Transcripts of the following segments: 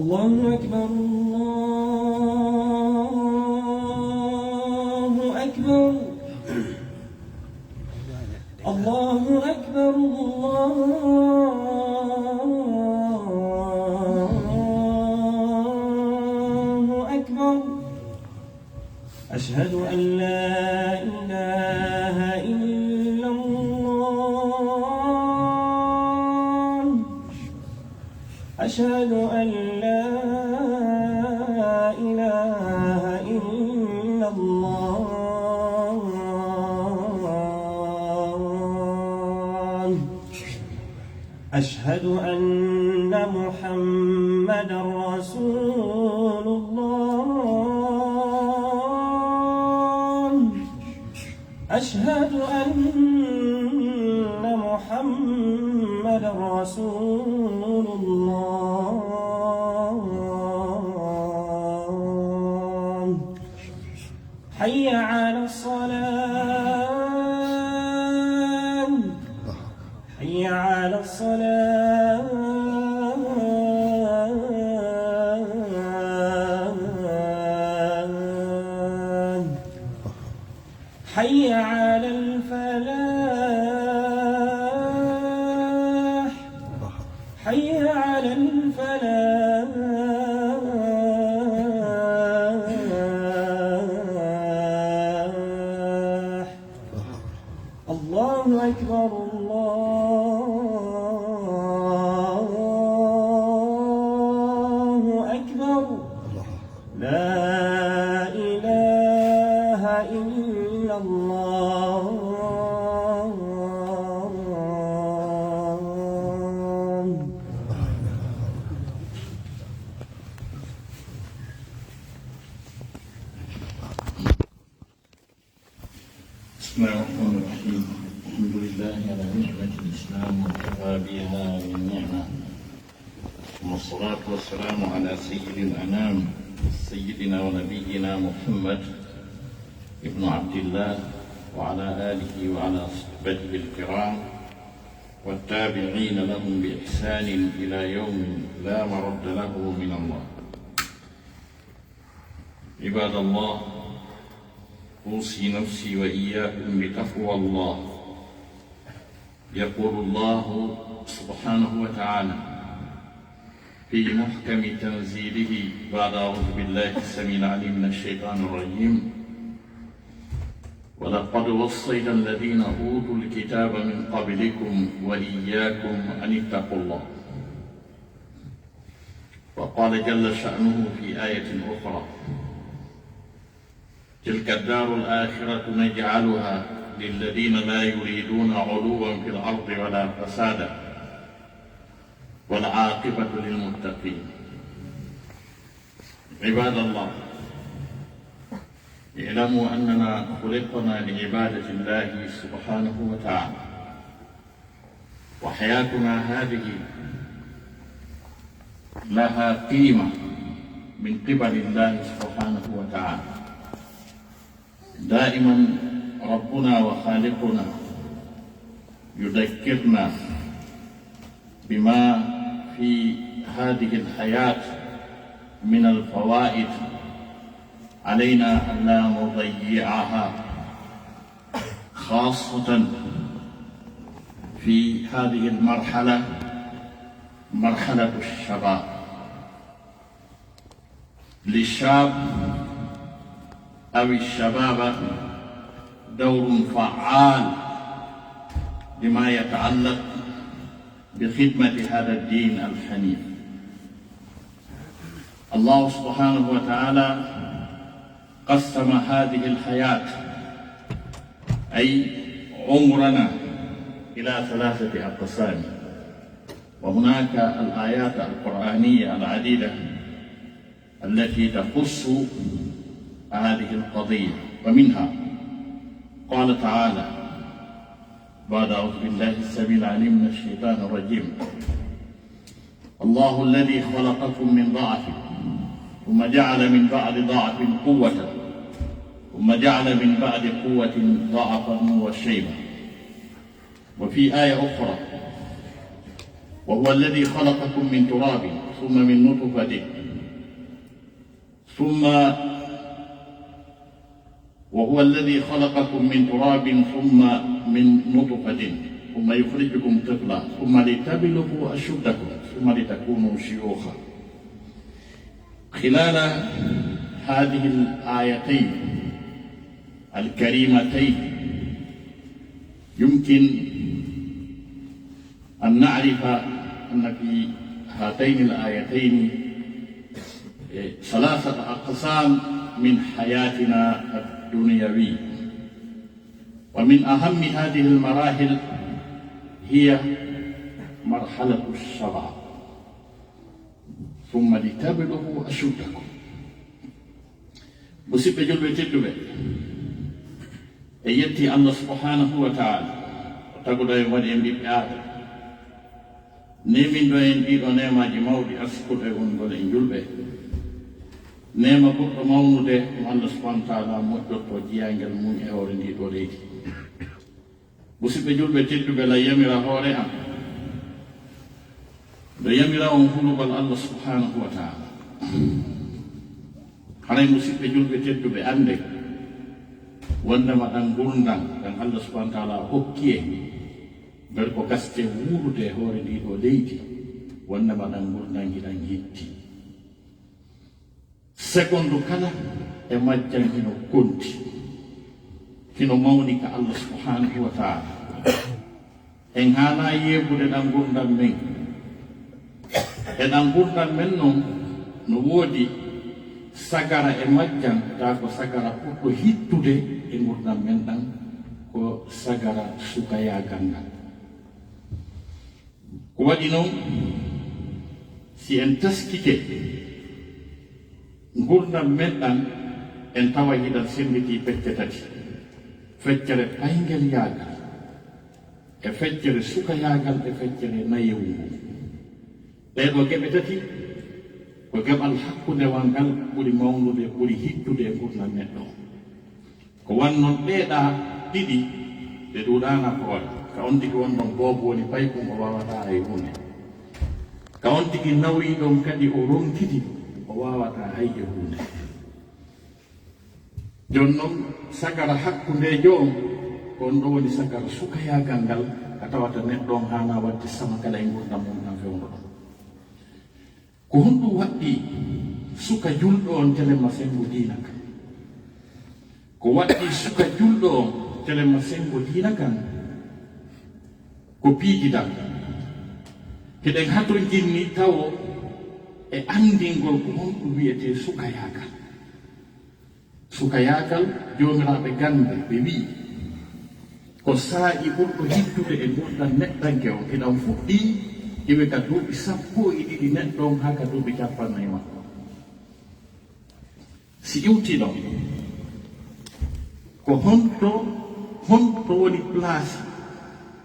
الله أكبر الله أكبر الله أكبر الله أكبر أشهد أن لا إله إلا الله أشهد أن لا إله إلا الله أشهد أن محمدًا رسول الله أشهد أن محمدًا رسول الله حي على الصلاة حي على الصلاة حي على الفلاح حي على الفلاح الله أكبر الله أكبر لا إله إلا الله بسم الله الرحمن الرحيم الحمد لله على نعمة الإسلام وكفى بها من نعمة ثم الصلاة والسلام على سيد الأنام سيدنا ونبينا محمد ابن عبد الله وعلى آله وعلى صحبته الكرام والتابعين لهم بإحسان إلى يوم لا مرد له من الله. عباد الله، أوصي نفسي وإياكم بتقوى الله. يقول الله سبحانه وتعالى في محكم تنزيله بعد أعوذ بالله السميع العليم من الشيطان الرجيم: ولقد وصينا الذين أوتوا الكتاب من قبلكم وإياكم أن اتقوا الله. وقال جل شأنه في آية أخرى: تلك الدار الآخرة نجعلها للذين لا يريدون علوا في الأرض ولا فسادا والعاقبة للمتقين. عباد الله، اعلموا أننا خلقنا لعبادة الله سبحانه وتعالى، وحياتنا هذه لها قيمة من قبل الله سبحانه وتعالى. دائما ربنا وخالقنا يذكرنا بما في هذه الحياة من الفوائد، علينا أن لا نضيعها، خاصة في هذه المرحلة، مرحلة الشباب. للشاب أو الشباب دور فعال لما يتعلق بخدمة هذا الدين الحنيف. الله سبحانه وتعالى قسم هذه الحياة أي عمرنا إلى 3 أقسام، وهناك الآيات القرآنية العديدة التي تخص هذه القضية. ومنها قال تعالى بعد أعوذ بالله السميع العليم من الشيطان الرجيم: الله الذي خلقكم من ضعف ثم جعل من بعد ضعف قوة ثم جعل من بعد قوة ضعفا وشيبة. وفي آية أخرى: وهو الذي خلقكم من تراب ثم من نطفة ثم وهو الذي خلقكم من تراب ثم من نطفة ثم يخرجكم طفلا ثم لتبلغوا أشدكم ثم لتكونوا شيوخا. خلال هذه الآيتين الكريمتين يمكن أن نعرف أن في هاتين الآيتين ثلاثة أقسام من حياتنا الدنيوية، ومن أهم هذه المراحل هي مرحلة الشباب ثم لتبلغوا أشدكم. musidɓe julɓe tedduɓe e yetti Allah subhanahu wa ta'ala o taguɗo en waɗi en ɓiɓɓe aadama neminɗo en ɗiɗo nemaji mawɗi askuɗo e wongol en julɓe. Nema goɗɗo mawnude mo Allah subhanahu wa ta'ala moƴƴotto jiyangel mum e hoore ndiɗo leydi. musidɓe julɓe tedduɓe la yamira hoore am nde yamira on hulugol Allah subhanahu wa ta'ala. haray musidɓe julɓe tedduɓe ande wondema ɗan gurdam ɗan Allah subhanahu wa ta'ala hokki en ber ko gaste wuurude hoore ndiɗo leydi, wondema ɗan gurdam hiɗan yetti seconde kala e majjan hino konti hino mawni ka Allah subhanahu wa ta'ala. en hana yebude ɗan gurdam men e ɗan gurdam men noon no woodi sagara e majjan ta ko sagara ɓurɗo hittude e gurdam men ɗan ko sagara sukayagal ngal. ko waɗi noon si en taskike gurdam men ɗan en tawa hiɗan senditi fecce tati: feccere paygel yagal e feccere sukayagal e feccere nayewu ngu. ɗeɗo geɓe tati ko geɓal hakkundewal ngal ɓuri mawnude ɓuri hittude e gurdam neɗɗo. ko wannon ɗeeɗa ɗiɗi ɗe ɗuɗana hoore. ka on tigi wonɗon boobo woni paykum o wawata hay hunde. ka on tigi nawiɗon kadi o ronkiti o wawata hayje hunde. jonnon sagara hakkundejo on kon ɗo woni sagara sukayagal ngal ka tawata neɗɗon hana wadde sama kala e gurdam mum tan fewno ɗon. ko honɗum waɗɗi suka julɗo on telema sengo diina kan? ko waɗɗi suka julɗo on telema sengo diina kan ko piijidal. heɗen hato jinni tawo e andingol ko honɗum wiyete sukayagal. sukayagal jomiraɓe gande ɓe wi ko saa'i ɓurɗo hittude e gurdam neɗɗanke o heɗan fuɗɗi iwe ka duuɓi 12 neɗɗon ha ka duuɓi 40 makko. si iwti ɗon ko honto woni place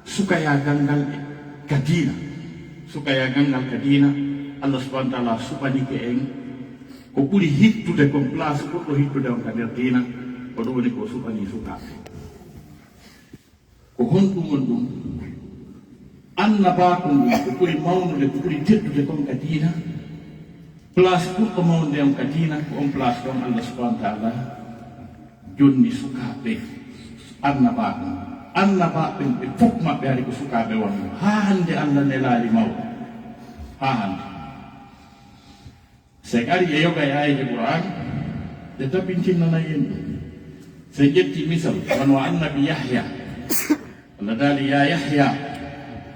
sukayagal ngal ka diina. sukayagal ngal ka diina Allah subhanahu wa ta'ala suɓanike en ko ɓuri hittude kon place ɓurɗo hittude on ka nder diina ko ɗum woni ko suɓani sukaɓe. ko honɗum won ɗum annabaku ngu ko ɓuri mawnude ko ɓuri teddude kon ka diina. place ɓurɗo mawnude on ka diina ko on place ɗon Allah subhanahu wa ta'ala jonni sukaɓe annabaɓe ɓe fof maɓɓe hari ko sukaɓe wonno ha hande Allah nelali mawɗo ha hande. se ari e yoga e ayeje Qur'an ɗe tabbintinnana en ɗum. se ƴetti misal wono annabi Yahya, Allah daali ya Yahya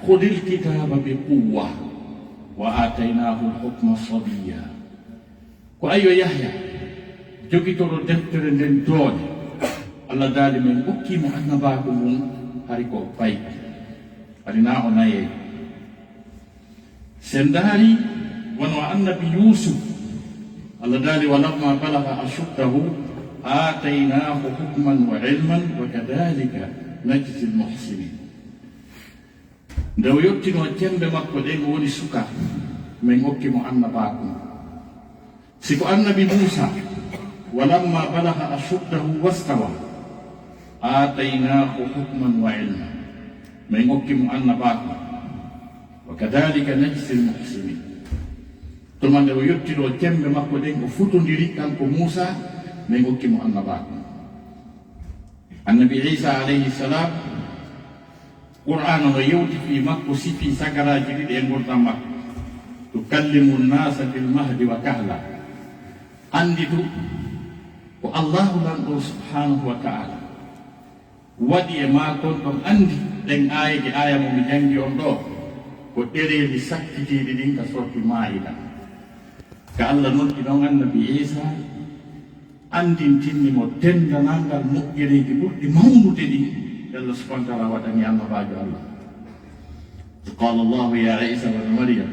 khudil kitaba bi quwwa wa ataynahu al-hukma sabiyya. ko ayo Yahya jogitoro deftere nden doole. Allah daali men hokkimo annabaku mum hari ko fayi harina o naye. sen daari wono annabi Yusuf, Allah daali walamma balagha ashuddahu ataynahu hukman wa ilman wa kadhalika najzi al-muhsinin. nde o yettino jembe makko ɗen woni suka min hokkimo annabaku. siko annabi Musa walamma balagha ashuddahu wastawa ataynahu hukman wa ilma min hokkimo annabaku wa kadhalika najzi al-muhsinin. to mande o yettiro tembe makko den o futondiri kanko Musa men hokkimo annabaako annabi Isa alayhi salam qur'an no yewti fi makko sifi sagaraji ɗiɗi e gurdam makko tukallimu nnasa bil mahdi wa kahla andi tu ko allahu lanɗo subhanahu wa ta'ala waɗi e makon ɗon andi ɗen aayeje aya mo mi jangi on ɗo ko ɗereji sakkitiɗi ɗin ka sorti maida ka allah noddi ɗon annabi Isa andintinni mo dendanangal moƴƴereji ɓurɗi mawnude ɗi allah subhanahu wa ta'ala waɗani annabajo allah قال الله يا عيسى ابن مريم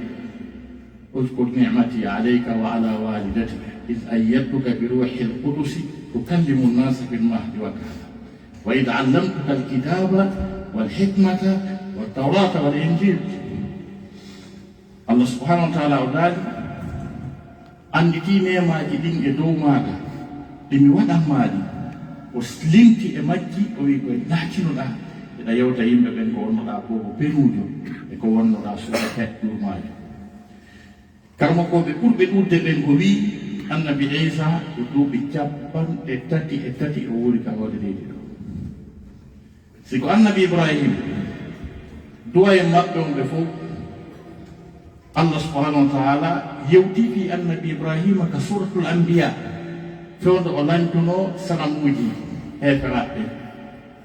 اذكر نعمتي عليك وعلى والدتك إذ أيدتك بروح القدس تكلم الناس في المهد وكهلا وإذ علمتك الكتاب والحكمة والتوراة والإنجيل الله سبحانه وتعالى قال عندي نعمة جدين إدوماك لمي وأنا مالي وسلمتي أمجي ويقول لكن ida yewta yimɓe ɓen ko wonnoɗa ko ko penujo e ko wonnoɗa suuɗa heɗɗurmaji karmakoɓe ɓurɓe ɗurde ɓen ko wi annabi Isa ko duuɓi 33 o wuri ka wode leydi ɗo siko annabi Ibrahim duwa e maɓɓe on ɓe fof allah subhanahu wa ta'ala yewti fi annabi Ibrahima ka suratul anbiya fewde o lantuno sanamuji heferaɓe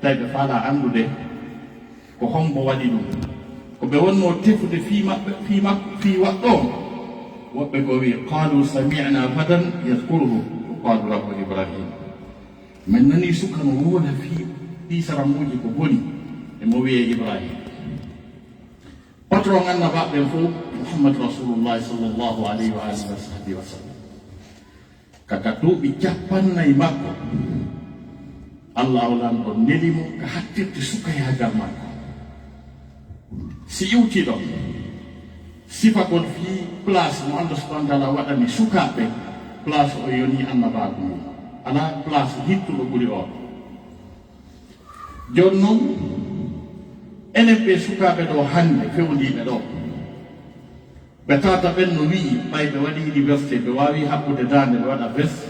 tawi ɓe faala andude ko hombo waɗi ɗum ko ɓe wonno tefude fi maɓɓe fi waɗɗo woɓɓe ko wi qalu sami'na fatan yadkuruhu qalu lahu Ibrahim min nani suka no woda fi saramuji ko boni e mo wiye Ibrahim patron annabaɓe fof Muhammad rasulullah sallallahu alayhi wa alihi wa sahbihi wa sallam kaka duuɓi 40 makko Allah olan o nelimo ka hattirde sukayagal makko si iwti ɗon sifa kon fi place mo Allah subhanahu wa ta'ala waɗani sukaɓe place o yoni annabaɓe mum ala place hittuɗo ɓuri on joni noon enen ɓe sukaɓe ɗo hande fewdiɓe ɗo ɓe tata ɓen no wii ɓay ɓe waɗi université ɓe wawi haɓɓude dande ɓe waɗa veste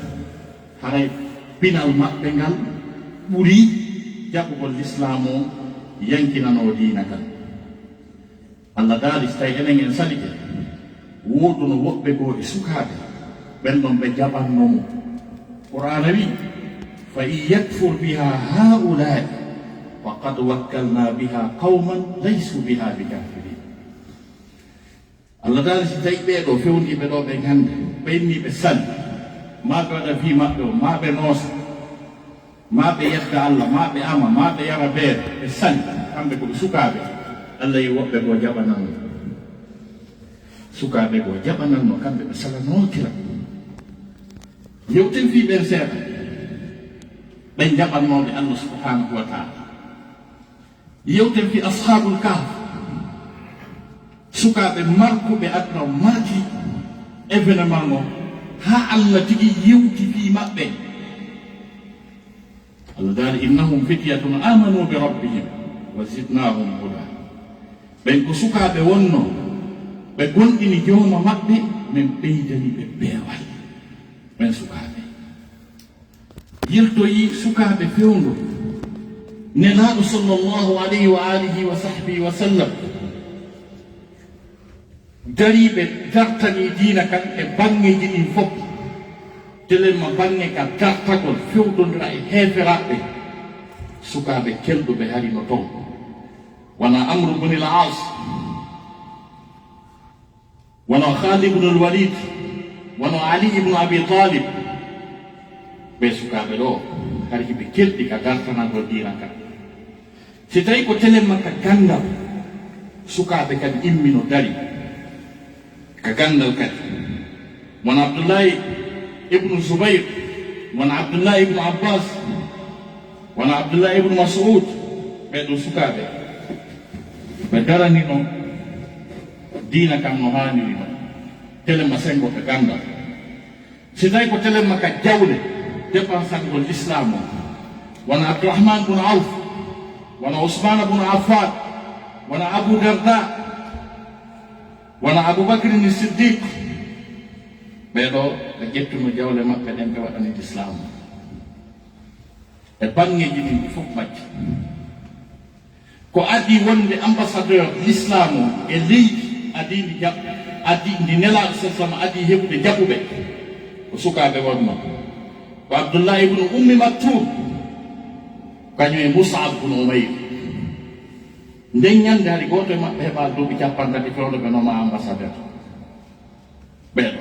haray pinal maɓɓe ngal ɓuri jaɓugol l'islam o yankinano diina kan allah daali so tawi enen en salike woduno woɓɓe goo e sukaɓe ɓen ɗon ɓe jaɓannomo qur'ana wi fa in yakfur biha haulai faqad wakkalna biha qauman laysu biha bikafirin allah daali so tawi ɓeɗo fewniɓe ɗo ɓe gande ɓenniɓe sali ma ɓe waɗa fi maɓɓe o ma ɓe noosa ma ɓe yetta allah ma ɓe ama ma ɓe yara beere ɓe sali kamɓe koɓe sukaɓe allah yi woɓɓe goo jaɓananno sukaɓe goo jaɓananno kamɓe ɓe salanotira yewten fi ɓen seeɗa ɓen jaɓannoɓe allah subhanahu wa ta'ala yewten fi ashabul kahf sukaɓe markuɓe aduna marki événement o ha allah tigi yewti fi maɓɓe allah daali innahum fityatun amanu bi rabbihim wa zidnahum huda ɓen ko sukaɓe wonno ɓe gonɗini jooma maɓɓe min ɓeydani ɓe peewal ɓen sukaɓe yirtoyi sukaɓe fewndo nelaɗo sallllahu alayhi wa alihi wa sahbihi wa sallam dariɓe dartani diina kan e bangeji ɗin fof telenma bange ka dartagol fewdodira e heeferaɓe sukaɓe kelɗuɓe harino toon wona amru bne l as wono Khalid ibn al-Walid wono Ali ibn Abi Talib ɓe sukaɓe ɗo har hiɓe kelɗi ka dartanagol diina kan si tawi ko telenma ka gandal sukaɓe kadi immino dari ka gandal kadi wono Abdullahi ibnu Zubayr wono Abdullahi ibnu Abbas wono Abdullahi ibnu Mas'ud ɓeɗo sukaɓe ɓe darani ɗon diina kam no haniri ɗon telema sengo ɓe gandal si tawi ko telema ka jawle dépensangol l'islam o wono Abdourahman bun Auf wono Ousmane bun Affan wono Abu Darda wono Aboubacry ni Siddiq ɓeɗo ɓe ƴettuno jawle maɓɓe ɗen ɓe waɗani l'islam e bangeji ɗin ɗi fof majji ko adi wonde ambassadeur l'islam o e leydi adidi jaɓ adi ndi nelaɗo sallam adi heɓude jaɓuɓe ko sukaɓe wonno ko Abdullah ibnu Ummi Maktum kañum e Mus'ab ibnu Umayr nden ñande hari goto e maɓɓe heɓa duuɓi 50 fewde ɓe noma ambassadeur ɓeɗo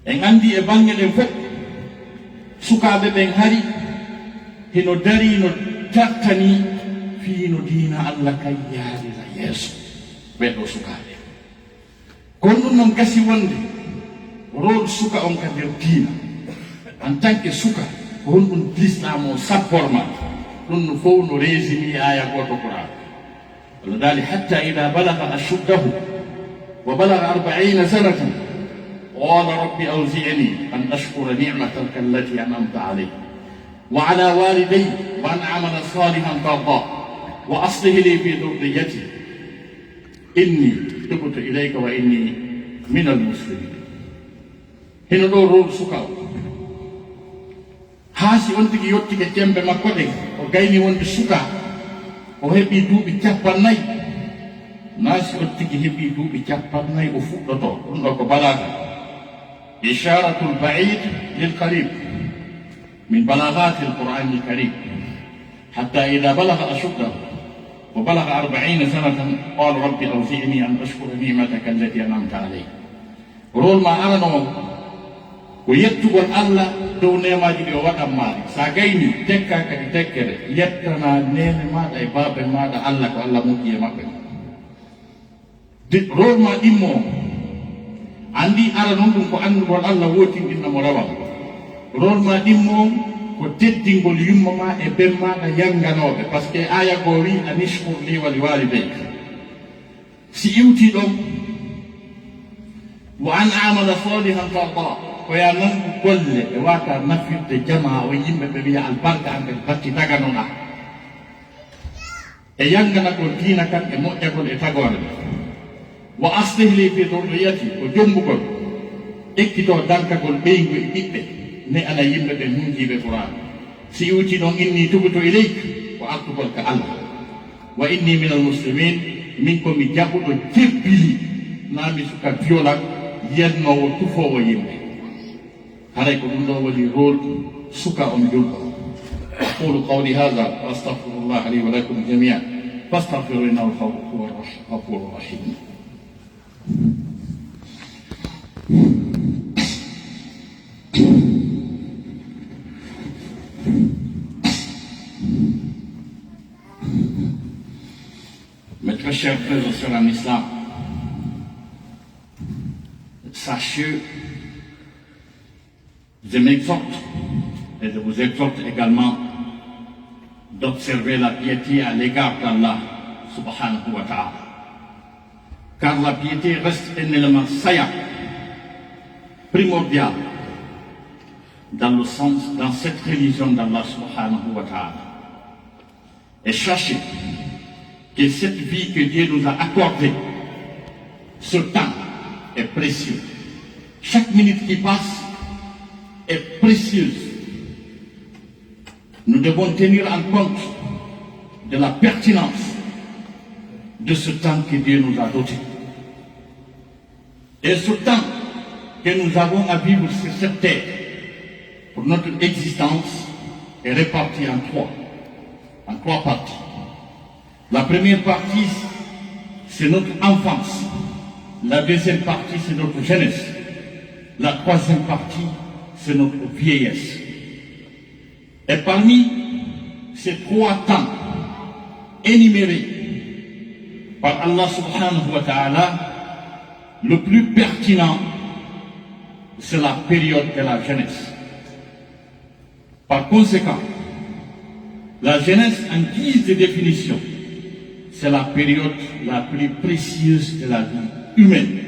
en andi e bange ɗen fof sukaɓe ɓen hari hino dari no tartani fiino diina Allah kay yaarira yeeso ɓeɗo sukaɓe kono ɗum noon gasi wonde rôle suka on ka nder diina en tant que suka ko honɗum l'islam o sabborma ɗum no fof no résimi aya goto Qur'an Allah dali hatta ida balaga ashuddahu wa balaga 40 sanatan qala rabbi awzi'ni an ashkura ni'mataka allati an'amta alayya wa ala walidayya wa an a'mala salihan tardah wa aslih li fi dhurriyyati inni tubtu ilayka wa inni min al-muslimin. Hino ɗo rôle suka o haasi on tigi yettike tembe makko ɗe o gayni wonde suka o heɓi duuɓi 40 naasi on tigi heɓi duuɓi 40 o fuɗɗoto ɗum ɗo ko balaga isharatul ba'id lil qarib min balagati al-Qur'an al-karim hatta idha balagha ashuddahu wa balagha 40 sanatan qala rabbi awzi'ni an ashkura ni'mataka allati an'amta alayya. Rôle ma arano ko yettugol Allah dow nemaji ɗi o waɗan maɗa sa gayni tekka kadi tekkere yettana nene maɗa e babe maɗa Allah ko Allah moƴƴi e maɓɓe rôle ma ɗimmo andi ara noon ɗum ko andugol Allah wotinɗinnomo rawal rôle ma ɗimmo ko teddingol yumma ma e ben maɗa yanganoɓe par ce que aya go wi anishkur li wa li walidayka si iwti ɗon wa an amala salihan tarda ko ya nangu golle e wata nafirde jama o yimɓe ɓe wiya albarka an ɓe batti taganoɗa e yangana ko diina kan e moƴƴagol e tagore wa aslih li fi dhurriyyati ko jombugol ekkito dankagol ɓeygu e ɓiɓɓe ne ana yimɓe ɓe hunjiɓe Qur'an si iwti noon inni tubtu ileyk ko artugol ka Allah wa inni min almuslimin min komi jaɓuɗo jebbili nami suka violak yennowo tufowo yimɓe haray ko ɗum ɗo woni rôle suka on julɗo aqulu qawli hadha wa astaghfirullah li wa lakum jami'an fastaghfiru innahu huwa al-ghafurur rahim. Mes très chers frères et sœurs en islam, sachez, je m'exhorte et je vous exhorte également d'observer la piété à l'égard d'Allah subhanahu wa ta'ala. Car la piété reste un élément saillant, primordial, dans cette religion d'Allah subhanahu wa ta'ala. Et sachez que cette vie que Dieu nous a accordée, ce temps est précieux. Chaque minute qui passe est précieuse. Nous devons tenir en compte de la pertinence de ce temps que Dieu nous a doté. Et ce temps que nous avons à vivre sur cette terre, pour notre existence, est réparti en trois parties. La première partie, c'est notre enfance. La deuxième partie, c'est notre jeunesse. La troisième partie, c'est notre vieillesse. Et parmi ces 3 temps énumérés par Allah subhanahu wa ta'ala, le plus pertinent, c'est la période de la jeunesse. Par conséquent, la jeunesse, en guise de définition, c'est la période la plus précieuse de la vie humaine.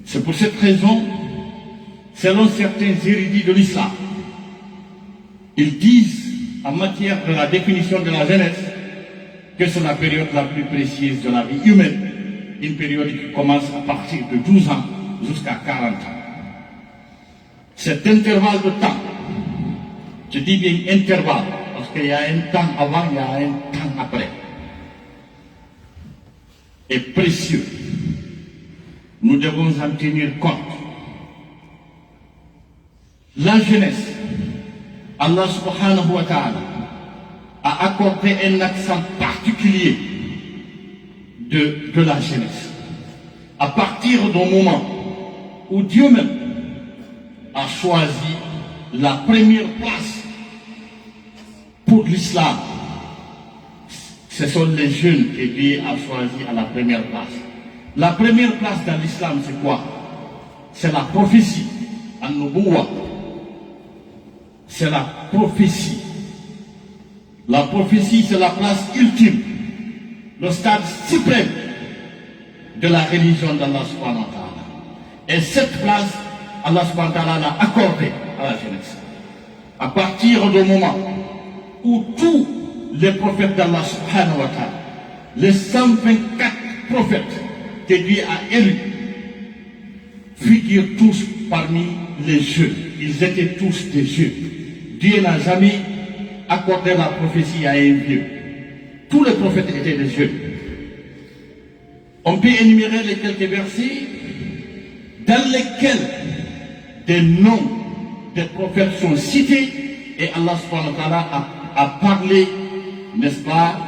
C'est pour cette raison, selon certains érudits de l'islam, ils disent, en matière de la définition de la jeunesse, que c'est la période la plus précieuse de la vie humaine, une période qui commence à partir de 12 ans jusqu'à 40 ans. Cet intervalle de temps, je dis bien intervalle, parce qu'il y a un temps avant, il y a un temps après, est précieux. Nous devons en tenir compte. La jeunesse, Allah subhanahu wa ta'ala a accordé un accent particulier de la jeunesse. À partir du moment où Dieu même a choisi la première place pour l'islam, ce sont les jeunes que Dieu a choisi à la première place. La première place dans l'islam, c'est quoi? C'est la prophétie, an-nubuwwa. C'est la prophétie. La prophétie, c'est la place ultime, le stade suprême de la religion d'Allah subhanahu wa ta'ala. Et cette place, Allah subhanahu wa ta'ala l'a accordée à la jeunesse. À partir du moment où tous les prophètes d'Allah subhanahu wa ta'ala, les 124 prophètes que Dieu a élus, figurent tous parmi les jeunes. Ils étaient tous des jeunes. Dieu n'a jamais accordé la prophétie à un vieux. Tous les prophètes étaient des jeunes. On peut énumérer les quelques versets dans lesquels des noms des prophètes sont cités et Allah subhanahu wa ta'ala a parlé, n'est-ce pas,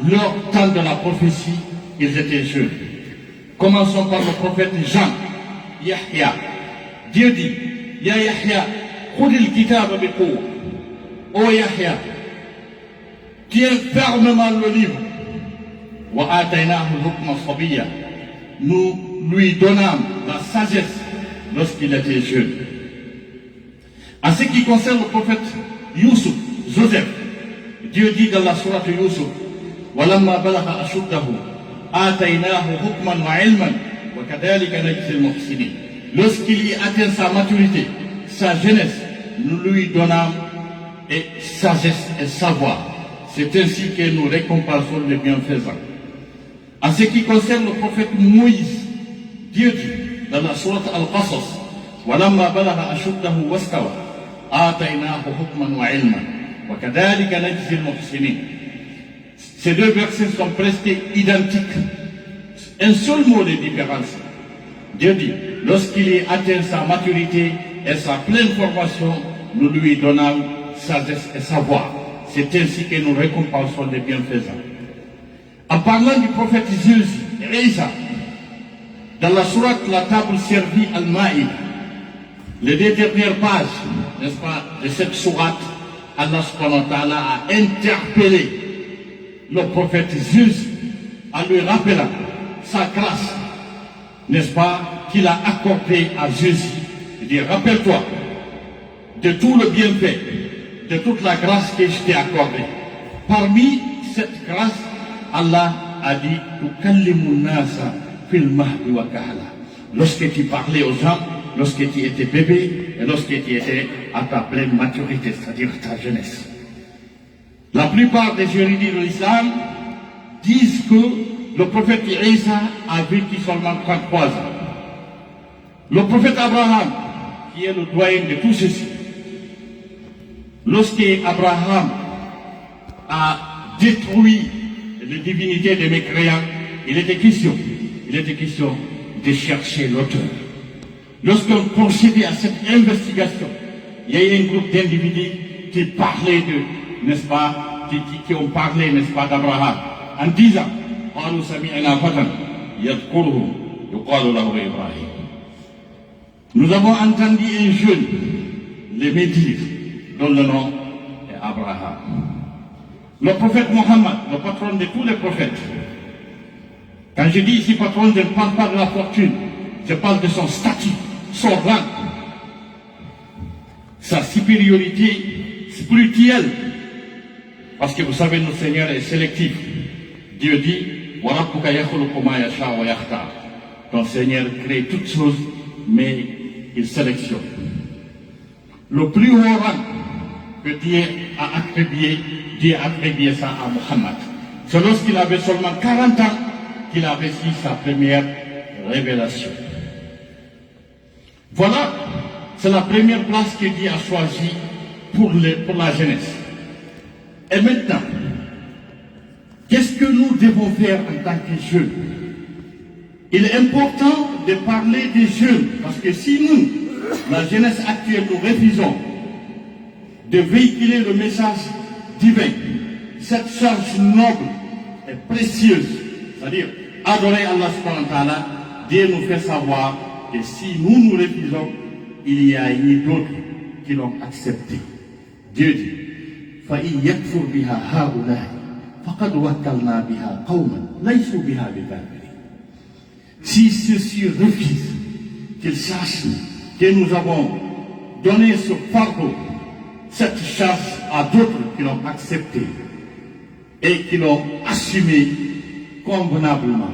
leur temps de la prophétie, ils étaient jeunes. Commençons par le prophète Jean, Yahya. Dieu dit, Ya Yahya, khudil kitab bi quwwa. Ô Yahya, tiens fermement le livre. Wa ataynahu hukma sabiyya. Nous lui donnâmes la sagesse lorsqu'il était jeune. En ce qui concerne le prophète Yusuf, Joseph, Dieu dit dans la sourate Yusuf, Walamma balagha ashuddahu, ataynahu hukman wa ilman, wa kadhalika najzi al-muhsinin. Lorsqu'il y atteint sa maturité, sa jeunesse, nous lui donnâmes et sagesse et savoir. C'est ainsi que nous récompensons les bienfaisants. En ce qui concerne le prophète Moïse, Dieu dit dans la sourate Al-Qasas, Walamma balagha ashuddahu wastawa, ataynahu hukman wa ilman, wa kadhalika najzi al-muhsinin. Ces deux versets sont presque identiques. Un seul mot de différence. Dieu dit, lorsqu'il ait atteint sa maturité et sa pleine formation, nous lui donnons sagesse et savoir. C'est ainsi que nous récompensons les bienfaisants. En parlant du prophète Jésus, Isa, dans la sourate La table servie Al-Ma'id, les deux dernières pages, n'est-ce pas, de cette sourate, Allah subhanahu wa ta'ala a interpellé le prophète Jésus en lui rappelant sa grâce, n'est-ce pas, qu'il a accordé à Jésus. Il dit, rappelle-toi de tout le bienfait, de toute la grâce que je t'ai accordée. Parmi cette grâce, Allah a dit, lorsque tu parlais aux gens, lorsque tu étais bébé et lorsque tu étais à ta pleine maturité, c'est-à-dire ta jeunesse. La plupart des érudits de l'islam disent que le prophète Isa a vécu seulement 33 ans. Le prophète Abraham, qui est le doyen de tout ceci, lorsque Abraham a détruit les divinités des mécréants, il était question de chercher l'auteur. Lorsqu'on procédait à cette investigation, il y a eu un groupe d'individus qui parlaient de, n'est-ce pas, qui ont parlé, n'est-ce pas, d'Abraham, en disant, nous avons entendu un jeune les dire, dont le nom est Abraham. Le prophète Mohammed, le patron de tous les prophètes. Quand je dis ici patron, je ne parle pas de la fortune, je parle de son statut, son rang, sa supériorité spirituelle. Parce que vous savez, notre Seigneur est sélectif. Dieu dit, ton Seigneur crée toutes choses, mais il sélectionne. Le plus haut rang que Dieu a attribué ça à Mohammed. C'est lorsqu'il avait seulement 40 ans qu'il a reçu sa première révélation. Voilà, c'est la première place que Dieu a choisie pour la jeunesse. Et maintenant, qu'est-ce que nous devons faire en tant que jeunes? Il est important de parler des jeunes, parce que si nous, la jeunesse actuelle, nous refusons de véhiculer le message divin, cette charge noble et précieuse, c'est-à-dire adorer Allah subhanahu wa ta'ala, Dieu nous fait savoir que si nous nous refusons, il y a eu d'autres qui l'ont accepté. Dieu dit, فَإِنْ يَكْفُرْ بِهَا هَؤُلَاءِ فَقَدْ وَكَّلْنَا بِهَا قَوْمًا لَيْسُوا بِهَا بِكَافِرِينَ. Si ceux-ci refusent, qu'ils sachent que nous avons donné ce fardeau, cette charge à d'autres qui l'ont accepté et qui l'ont assumé convenablement.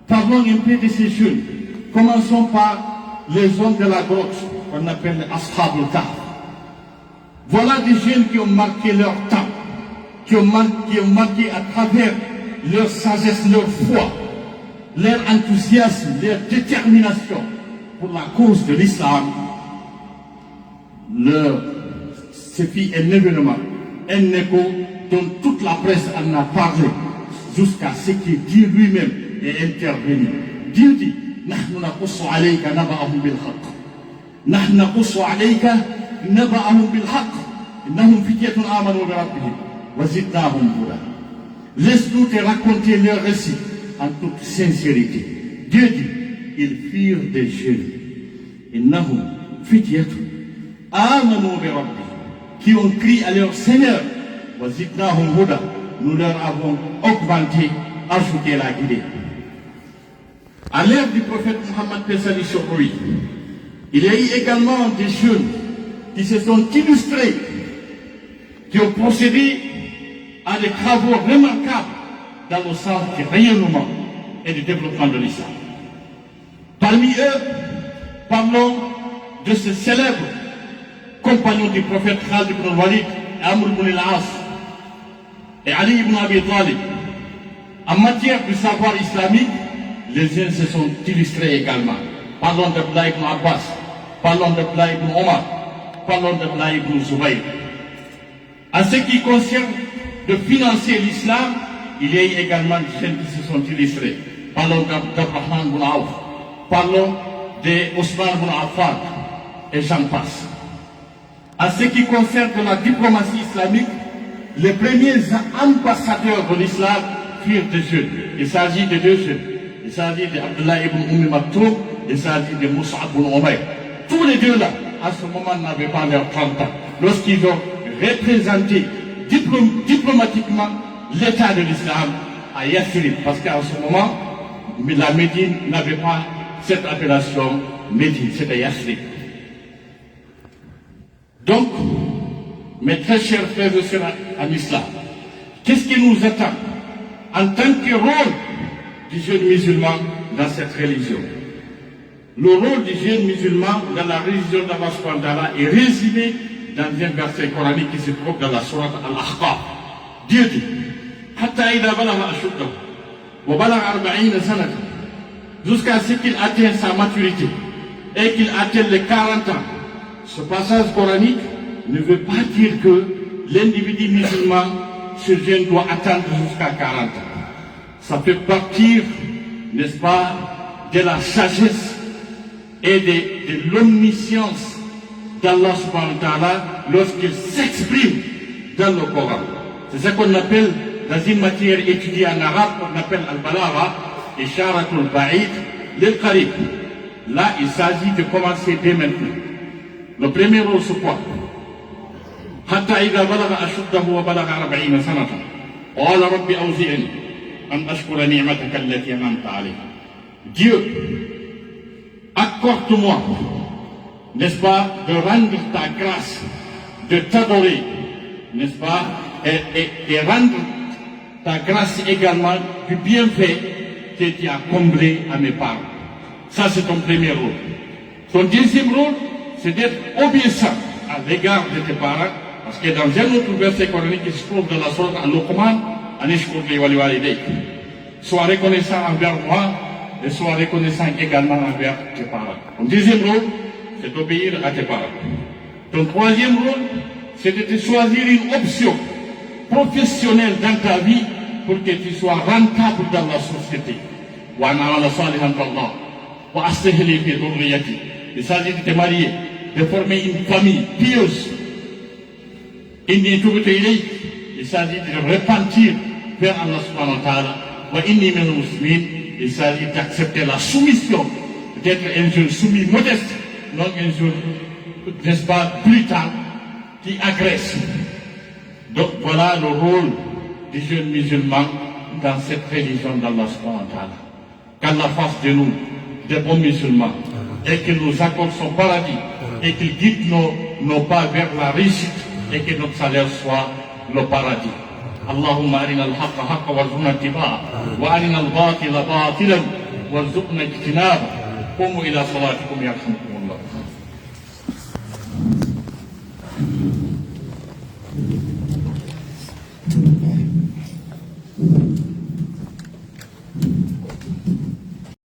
Parlons un peu de ces jeunes. Commençons par les hommes de la grotte, qu'on appelle les Ashab al-Kahf. Voilà des jeunes qui ont marqué leur temps, qui ont marqué à travers leur sagesse, leur foi, leur enthousiasme, leur détermination pour la cause de l'islam. Ce fut un événement, un écho dont toute la presse en a parlé, jusqu'à ce que Dieu lui-même est intervenu. Dieu dit, نحن نقص عليك نبأهم بالحق. نحن نقص عليك نبأهم بالحق. إنهم فتية آمنوا بربهم وزدناهم هدى. Laisse-nous te raconter leur récit en toute sincérité. Dieu dit, ils firent des jeunes. إنهم فتية آمنوا بربهم, qui ont crié à leur Seigneur. وزدناهم هدى. Nous leur avons augmenté, ajouté la guidée. À l'ère du prophète Mohammed Pessali sur lui, il y a eu également des jeunes qui se sont illustrés, qui ont procédé à des travaux remarquables dans le sens du rayonnement et du développement de l'islam. Parmi eux, parlons de ce célèbre compagnon du prophète Khalid ibn Walid, Amr ibn al-As et Ali ibn Abi Talib. En matière de savoir islamique, les uns se sont illustrés également. Parlons d'Abdullah ibn Abbas, parlons d'Abdullah ibn Omar, parlons d'Abdullah ibn Zubayr. En ce qui concerne de financer l'islam, il y a eu également des gens qui se sont illustrés. Parlons d'Abraham ibn Auf, parlons d'Ousmane ibn Affan, et j'en passe. En ce qui concerne de la diplomatie islamique, les premiers ambassadeurs de l'islam furent des jeunes. Il s'agit de deux jeunes. Il s'agit d'Abdullah ibn Umm Maktoum, il s'agit de Mus'ab ibn Umayr. Tous les deux là, à ce moment, n'avaient pas leurs 30 ans. Lorsqu'ils ont représenté diplomatiquement l'état de l'islam à Yathrib. Parce qu'à ce moment, la Médine n'avait pas cette appellation Médine, c'était Yathrib. Donc, mes très chers frères et sœurs en islam, qu'est-ce qui nous attend en tant que rôle du jeune musulman dans cette religion? Le rôle du jeune musulman dans la religion d'Allah subhanahu wa ta'ala est résumé dans un verset coranique qui se trouve dans la sourate Al-Ahqaf. Dieu dit, Hatta idha balagha ashuddahu wa balagha 40 sanatan, jusqu'à ce qu'il atteigne sa maturité et qu'il atteigne les 40 ans. Ce passage coranique ne veut pas dire que l'individu musulman, ce jeune, doit attendre jusqu'à 40 ans. Ça fait partir, n'est-ce pas, de la sagesse et de l'omniscience d'Allah subhanahu wa ta'ala lorsqu'il s'exprime dans le Coran. C'est ce qu'on appelle, dans une matière étudiée en arabe, on appelle al-balagha, isharatul ba'id lil qarib. Là, il s'agit de commencer dès maintenant. Le premier rôle, c'est quoi? Hatta idha balagha ashuddahu wa balagha 40 sanatan. Qala rabbi awzi'ni an ashkura ni'mataka allati an'amta alayya. Dieu, accorde-moi, n'est-ce pas, de rendre ta grâce, de t'adorer, n'est-ce pas, et rendre ta grâce également du bienfait que tu as comblé à mes parents. Ça, c'est ton premier rôle. Ton deuxième rôle, c'est d'être obéissant à l'égard de tes parents, parce que dans un autre verset coranique qui se trouve dans la sourate Al-Luqman, sois reconnaissant envers moi et sois reconnaissant également envers tes parents. Ton deuxième rôle, c'est d'obéir à tes parents. Ton troisième rôle, c'est de te choisir une option professionnelle dans ta vie pour que tu sois rentable dans la société. Il s'agit de te marier, de former une famille pieuse. Il s'agit de repentir vers Allah subhanahu wa ta'ala. Il s'agit d'accepter la soumission, d'être un jeune soumis modeste, non un jeune, n'est-ce pas, brutal, qui agresse. Donc voilà le rôle des jeunes musulmans dans cette religion d'Allah subhanahu wa ta'ala. Qu'Allah fasse de nous des bons musulmans et qu'il nous accorde son paradis et qu'il guide nos pas vers la réussite et que notre salaire soit le paradis. اللهم أرنا الحق حقا وارزقنا اتباعه وأرنا الباطل باطلا وارزقنا اجتنابه قوموا إلى صلاتكم يرحمكم